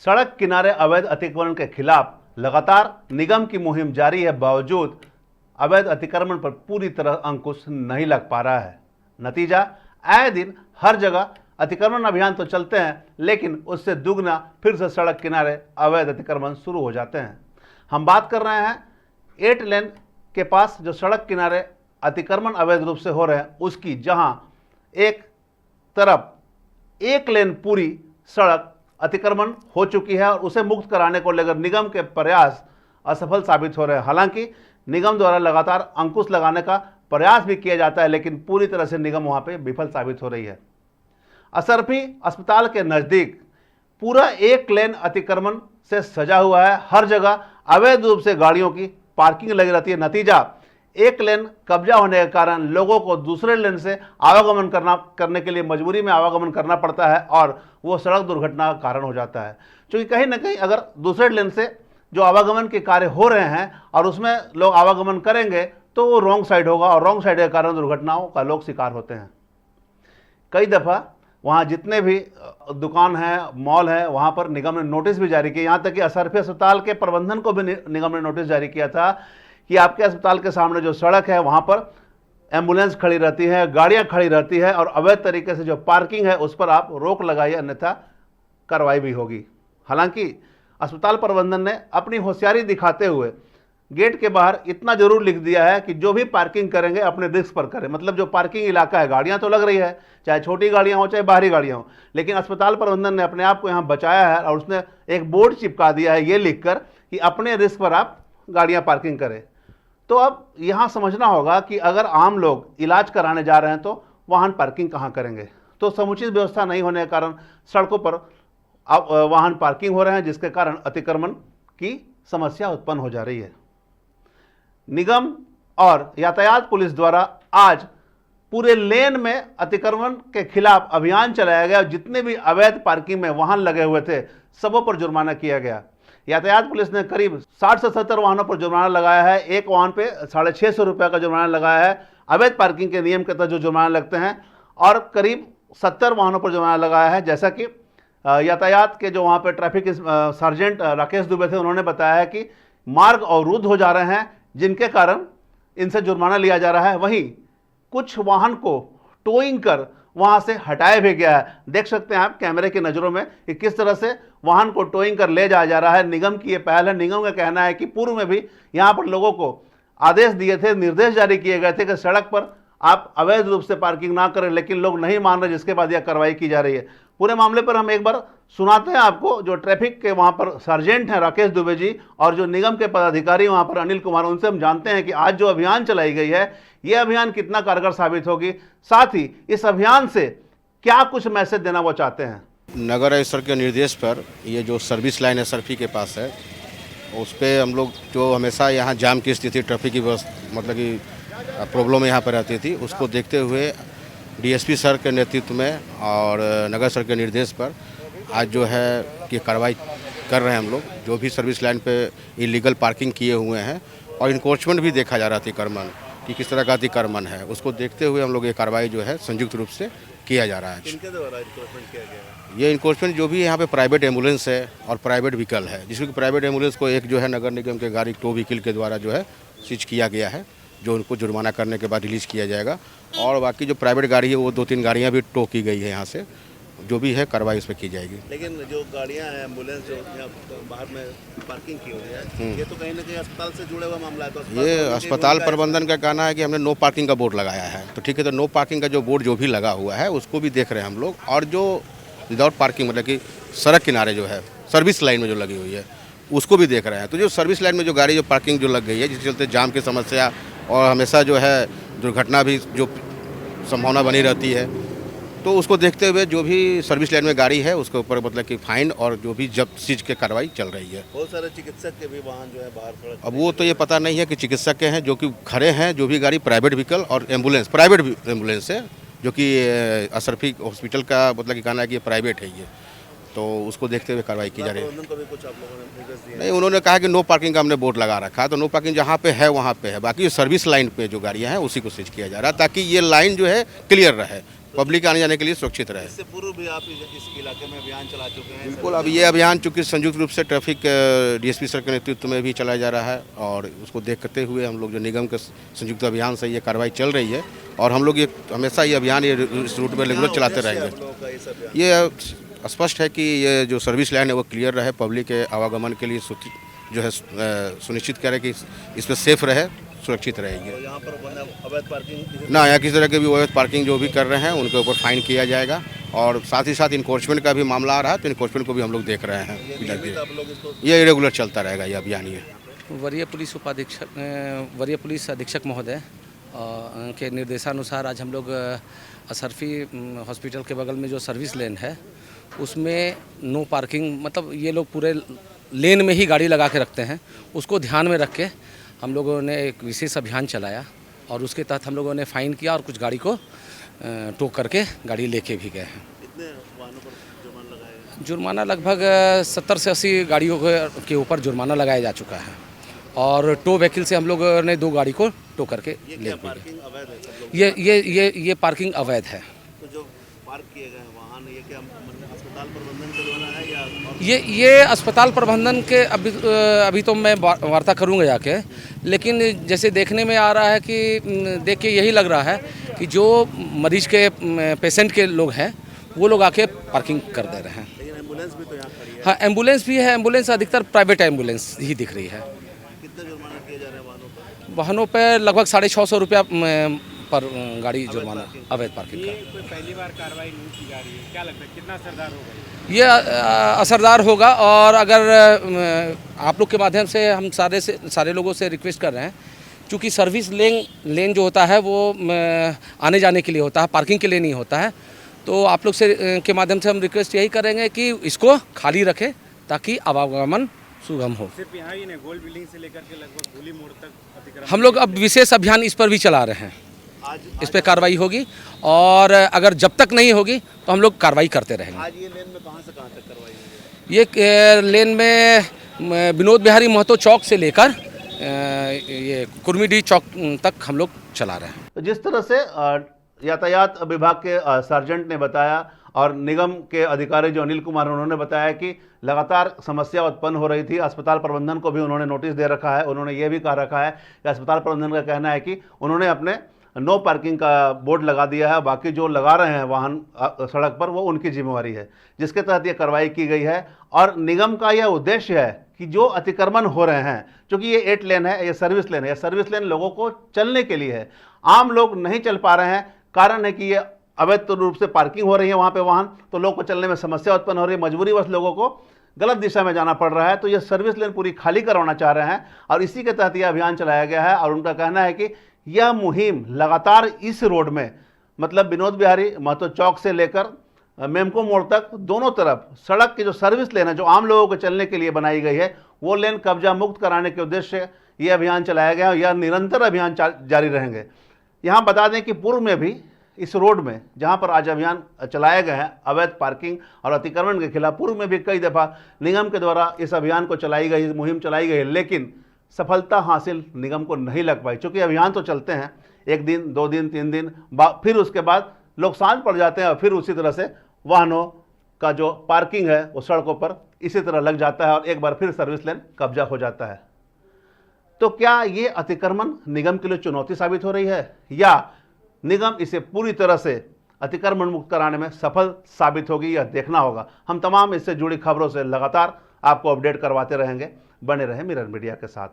सड़क किनारे अवैध अतिक्रमण के खिलाफ लगातार निगम की मुहिम जारी है, बावजूद अवैध अतिक्रमण पर पूरी तरह अंकुश नहीं लग पा रहा है। नतीजा, आए दिन हर जगह अतिक्रमण अभियान तो चलते हैं, लेकिन उससे दुगना फिर से सड़क किनारे अवैध अतिक्रमण शुरू हो जाते हैं। हम बात कर रहे हैं 8 लेन के पास जो सड़क किनारे अतिक्रमण अवैध रूप से हो रहे हैं उसकी, जहां एक तरफ 1 लेन पूरी सड़क अतिक्रमण हो चुकी है और उसे मुक्त कराने को लेकर निगम के प्रयास असफल साबित हो रहे हैं। हालांकि निगम द्वारा लगातार अंकुश लगाने का प्रयास भी किया जाता है, लेकिन पूरी तरह से निगम वहां पे विफल साबित हो रही है। असरफी अस्पताल के नज़दीक पूरा 1 लेन अतिक्रमण से सजा हुआ है। हर जगह अवैध रूप से गाड़ियों की पार्किंग लगी रहती है। नतीजा, 1 लेन कब्जा होने के कारण लोगों को दूसरे लेन से आवागमन करने के लिए मजबूरी में आवागमन करना पड़ता है और वो सड़क दुर्घटना का कारण हो जाता है। क्योंकि कहीं ना कहीं अगर दूसरे लेन से जो आवागमन के कार्य हो रहे हैं और उसमें लोग आवागमन करेंगे तो वो रॉन्ग साइड होगा और रॉन्ग साइड के कारण दुर्घटनाओं का लोग शिकार होते हैं। कई दफ़ा वहाँ जितने भी दुकान हैं, मॉल है, वहाँ पर निगम ने नोटिस भी जारी किया। यहाँ तक कि असरफी अस्पताल के प्रबंधन को भी निगम ने नोटिस जारी किया था कि आपके अस्पताल के सामने जो सड़क है वहाँ पर एम्बुलेंस खड़ी रहती है, गाड़ियाँ खड़ी रहती है और अवैध तरीके से जो पार्किंग है उस पर आप रोक लगाइए, अन्यथा कार्रवाई भी होगी। हालांकि अस्पताल प्रबंधन ने अपनी होशियारी दिखाते हुए गेट के बाहर इतना जरूर लिख दिया है कि जो भी पार्किंग करेंगे अपने रिस्क पर करें। मतलब जो पार्किंग इलाका है, गाड़ियां तो लग रही है, चाहे छोटी गाड़ियां हो चाहे बाहरी गाड़ियां हो, लेकिन अस्पताल प्रबंधन ने अपने आप को यहां बचाया है और उसने एक बोर्ड चिपका दिया है ये लिखकर कि अपने रिस्क पर आप गाड़ियां पार्किंग करें। तो अब यहां समझना होगा कि अगर आम लोग इलाज कराने जा रहे हैं तो वाहन पार्किंग कहाँ करेंगे। तो समुचित व्यवस्था नहीं होने के कारण सड़कों पर अब वाहन पार्किंग हो रहे हैं, जिसके कारण अतिक्रमण की समस्या उत्पन्न हो जा रही है। निगम और यातायात पुलिस द्वारा आज पूरे लेन में अतिक्रमण के खिलाफ अभियान चलाया गया। जितने भी अवैध पार्किंग में वाहन लगे हुए थे सबों पर जुर्माना किया गया। यातायात पुलिस ने करीब 60 से 70 वाहनों पर जुर्माना लगाया है। एक वाहन पे 650 रुपये का जुर्माना लगाया है अवैध पार्किंग के नियम के तहत जो जुर्माना लगते हैं, और करीब 70 वाहनों पर जुर्माना लगाया है। जैसा कि यातायात के जो वहाँ पे ट्रैफिक सार्जेंट राकेश दुबे थे, उन्होंने बताया है कि मार्ग अवरुद्ध हो जा रहे हैं जिनके कारण इनसे जुर्माना लिया जा रहा है। वहीं कुछ वाहन को टोइंग कर वहां से हटाया भी गया है। देख सकते हैं आप कैमरे की नज़रों में कि किस तरह से वाहन को टोइंग कर ले जाया जा रहा है। निगम की ये पहल है। निगम का कहना है कि पूर्व में भी यहाँ पर लोगों को आदेश दिए थे, निर्देश जारी किए गए थे कि सड़क पर आप अवैध रूप से पार्किंग ना करें, लेकिन लोग नहीं मान रहे, जिसके बाद यह कार्रवाई की जा रही है। पूरे मामले पर हम एक बार सुनाते हैं आपको। जो ट्रैफिक के वहाँ पर सार्जेंट हैं राकेश दुबे जी और जो निगम के पदाधिकारी वहाँ पर अनिल कुमार, उनसे हम जानते हैं कि आज जो अभियान चलाई गई है ये अभियान कितना कारगर साबित होगी, साथ ही इस अभियान से क्या कुछ मैसेज देना वो चाहते हैं। नगर आयुक्त सर के निर्देश पर ये जो सर्विस लाइन असरफी के पास है उस पर हम लोग जो हमेशा यहाँ जाम की स्थिति, ट्रैफिक की व्यवस्था, मतलब कि प्रॉब्लम यहाँ पर रहती थी, उसको देखते हुए डीएसपी सर के नेतृत्व में और नगर सर के निर्देश पर आज जो है कि कार्रवाई कर रहे हैं हम लोग। जो भी सर्विस लाइन पे इलीगल पार्किंग किए हुए हैं और इनक्रोचमेंट भी देखा जा रहा है अतिक्रमण कि किस तरह का अतिक्रमण है, उसको देखते हुए हम लोग ये कार्रवाई जो है संयुक्त रूप से किया जा रहा है। किनके द्वारा इनक्रोचमेंट किया गया है? ये इनक्रोचमेंट जो भी यहाँ पे प्राइवेट एम्बुलेंस है और प्राइवेट व्हीकल है, जिसको प्राइवेट एम्बुलेंस को एक जो है नगर निगम के गाड़ी टो व्हीकल के द्वारा जो है सीज किया गया है, जो उनको जुर्माना करने के बाद रिलीज़ किया जाएगा। और बाकी जो प्राइवेट गाड़ी है वो 2-3 गाड़ियाँ भी टो की गई है यहाँ से, जो भी है कार्रवाई उस पर की जाएगी। लेकिन जो गाड़ियाँ हैं, एम्बुलेंस जो बाहर में पार्किंग की हुई है, ये तो कहीं ना कहीं अस्पताल से जुड़ा हुआ मामला है। तो ये अस्पताल प्रबंधन का कहना है कि हमने नो पार्किंग का बोर्ड लगाया है, तो ठीक है, तो नो पार्किंग का जो बोर्ड जो भी लगा हुआ है उसको भी देख रहे हैं हम लोग। और जो विदाउट पार्किंग मतलब कि सड़क किनारे जो है सर्विस लाइन में जो लगी हुई है उसको भी देख रहे हैं। तो जो सर्विस लाइन में जो गाड़ी जो पार्किंग जो लग गई है, जिसके चलते जाम की समस्या और हमेशा जो है दुर्घटना भी जो संभावना बनी रहती है, तो उसको देखते हुए जो भी सर्विस लाइन में गाड़ी है उसके ऊपर मतलब कि फाइन और जो भी जब्त चीज के कार्रवाई चल रही है। बहुत सारे चिकित्सक के भी वाहन जो है बाहर खड़े। अब वो तो ये पता नहीं है कि चिकित्सक के हैं जो कि खड़े हैं, जो भी गाड़ी प्राइवेट व्हीकल और एम्बुलेंस, प्राइवेट एम्बुलेंस है जो कि असरफी हॉस्पिटल का मतलब कि कहना है कि ये प्राइवेट है ये, तो उसको देखते हुए कार्रवाई की जा रही है। को भी कुछ आप लोगों ने निर्देश दिए? नहीं, उन्होंने कहा कि नो पार्किंग का हमने बोर्ड लगा रखा है, तो नो पार्किंग जहाँ पे है वहाँ पे है। बाकी सर्विस लाइन पे जो गाड़ियाँ हैं उसी को सीज किया जा रहा है ताकि ये लाइन जो है क्लियर रहे, पब्लिक आने जाने के लिए सुरक्षित रहे। इससे पूर्व भी आप इस इलाके में अभियान चला चुके हैं? बिल्कुल, अब ये अभियान चूँकि संयुक्त रूप से ट्रैफिक डीएसपी सर के नेतृत्व में भी चलाया जा रहा है और उसको देखते हुए हम लोग जो निगम के संयुक्त अभियान से ये कार्रवाई चल रही है और हम लोग ये हमेशा ये अभियान ये इस रूट पर रेगुलर चलाते रहेंगे। ये स्पष्ट है कि ये जो सर्विस लाइन है वो क्लियर रहे, पब्लिक के आवागमन के लिए जो है सुनिश्चित करे कि इस पर सेफ रहे, सुरक्षित रहेगी। यहाँ पर अवैध पार्किंग ना यहाँ किसी तरह के भी अवैध पार्किंग जो भी कर रहे हैं उनके ऊपर फाइन किया जाएगा और साथ ही साथ इन्फोर्समेंट का भी मामला आ रहा है तो इन्फोर्समेंट को भी हम लोग देख रहे हैं। ये रेगुलर चलता रहेगा ये अभियान। ये वरीय पुलिस अधीक्षक महोदय के निर्देशानुसार आज हम लोग असरफी हॉस्पिटल के बगल में जो सर्विस लेन है उसमें नो पार्किंग, मतलब ये लोग पूरे लेन में ही गाड़ी लगा के रखते हैं, उसको ध्यान में रख के हम लोगों ने एक विशेष अभियान चलाया और उसके तहत हम लोगों ने फ़ाइन किया और कुछ गाड़ी को टो करके गाड़ी लेके भी गए हैं। कितने वाहनों पर जुर्माना लगाया? जुर्माना लगभग 70 से 80 गाड़ियों के ऊपर जुर्माना लगाया जा चुका है और टो व्हीकल से हम लोगों ने 2 गाड़ी को टो करके ले गए। ये पार्किंग अवैध है। तो जो पार्क किए गए वाहन ये क्या अस्पताल प्रबंधन का द्वारा है या ये अस्पताल प्रबंधन के अभी तो मैं वार्ता करूंगा जाके, लेकिन जैसे देखने में आ रहा है कि देख के यही लग रहा है कि जो मरीज के पेशेंट के लोग हैं वो लोग आके पार्किंग कर दे रहे हैं। लेकिन एम्बुलेंस भी तो यहाँ खड़ी है। हाँ, एम्बुलेंस भी है, एम्बुलेंस अधिकतर प्राइवेट एम्बुलेंस ही दिख रही है। कितना जुर्माना किए जा रहे हैं वाहनों पर? वाहनों पर लगभग 650 रुपया पर गाड़ी जुर्माना अवैध पार्किंग का। कोई पहली बार कार्रवाई नहीं की जा रही है, क्या लगता है कितना असरदार होगा ये असरदार होगा और अगर आप लोग के माध्यम से हम सारे लोगों से रिक्वेस्ट कर रहे हैं, क्योंकि सर्विस लेन जो होता है वो आने जाने के लिए होता है, पार्किंग के लिए नहीं होता है, तो आप लोग से के माध्यम से हम रिक्वेस्ट यही करेंगे कि इसको खाली रखें ताकि आवागमन सुगम हो। सिर्फ यहाँ ही नहीं, गोल बिल्डिंग से लेकर के लगभग गोली मोड़ तक अतिक्रमण। हम लोग अब विशेष अभियान इस पर भी चला रहे हैं, इस पर कार्रवाई होगी और अगर जब तक नहीं होगी तो हम लोग कार्रवाई करते रहेंगे। आज ये लेन में कहाँ से कहाँ तक करवाई होगी? ये लेन में विनोद बिहारी महतो चौक से लेकर ये कुर्मीडी चौक तक हम लोग चला रहे हैं। तो जिस तरह से यातायात विभाग के सर्जेंट ने बताया और निगम के अधिकारी जो अनिल कुमार उन्होंने बताया कि लगातार समस्या उत्पन्न हो रही थी। अस्पताल प्रबंधन को भी उन्होंने नोटिस दे रखा है। उन्होंने ये भी कहा रखा है कि अस्पताल प्रबंधन का कहना है कि उन्होंने अपने नो पार्किंग का बोर्ड लगा दिया है, बाकी जो लगा रहे हैं वाहन सड़क पर वो उनकी जिम्मेवारी है, जिसके तहत ये कार्रवाई की गई है। और निगम का यह उद्देश्य है कि जो अतिक्रमण हो रहे हैं, क्योंकि ये 8 लेन है, ये सर्विस लेन है, ये सर्विस लेन लोगों को चलने के लिए है, आम लोग नहीं चल पा रहे हैं। कारण है कि ये अवैध रूप से पार्किंग हो रही है वहाँ पे वाहन, तो लोग को चलने में समस्या उत्पन्न हो रही है, मजबूरीवश लोगों को गलत दिशा में जाना पड़ रहा है। तो ये सर्विस लेन पूरी खाली करवाना चाह रहे हैं और इसी के तहत यह अभियान चलाया गया है। और उनका कहना है कि यह मुहिम लगातार इस रोड में, मतलब विनोद बिहारी महतो चौक से लेकर मेमको मोड़ तक दोनों तरफ सड़क की जो सर्विस लेन है, जो आम लोगों को चलने के लिए बनाई गई है, वो लेन कब्जा मुक्त कराने के उद्देश्य से यह अभियान चलाया गया और यह निरंतर अभियान जारी रहेंगे। यहाँ बता दें कि पूर्व में भी इस रोड में जहाँ पर आज अभियान चलाए गए हैं अवैध पार्किंग और अतिक्रमण के खिलाफ, पूर्व में भी कई दफ़ा निगम के द्वारा इस अभियान को चलाई गई, मुहिम चलाई गई, लेकिन सफलता हासिल निगम को नहीं लग पाई। क्योंकि अभियान तो चलते हैं 1 दिन 2 दिन 3 दिन, फिर उसके बाद लोग सांझ पड़ जाते हैं और फिर उसी तरह से वाहनों का जो पार्किंग है वो सड़कों पर इसी तरह लग जाता है और एक बार फिर सर्विस लेन कब्जा हो जाता है। तो क्या ये अतिक्रमण निगम के लिए चुनौती साबित हो रही है या निगम इसे पूरी तरह से अतिक्रमण मुक्त कराने में सफल साबित होगी, यह देखना होगा। हम तमाम इससे जुड़ी खबरों से लगातार आपको अपडेट करवाते रहेंगे। बने रहें मिरर मीडिया के साथ।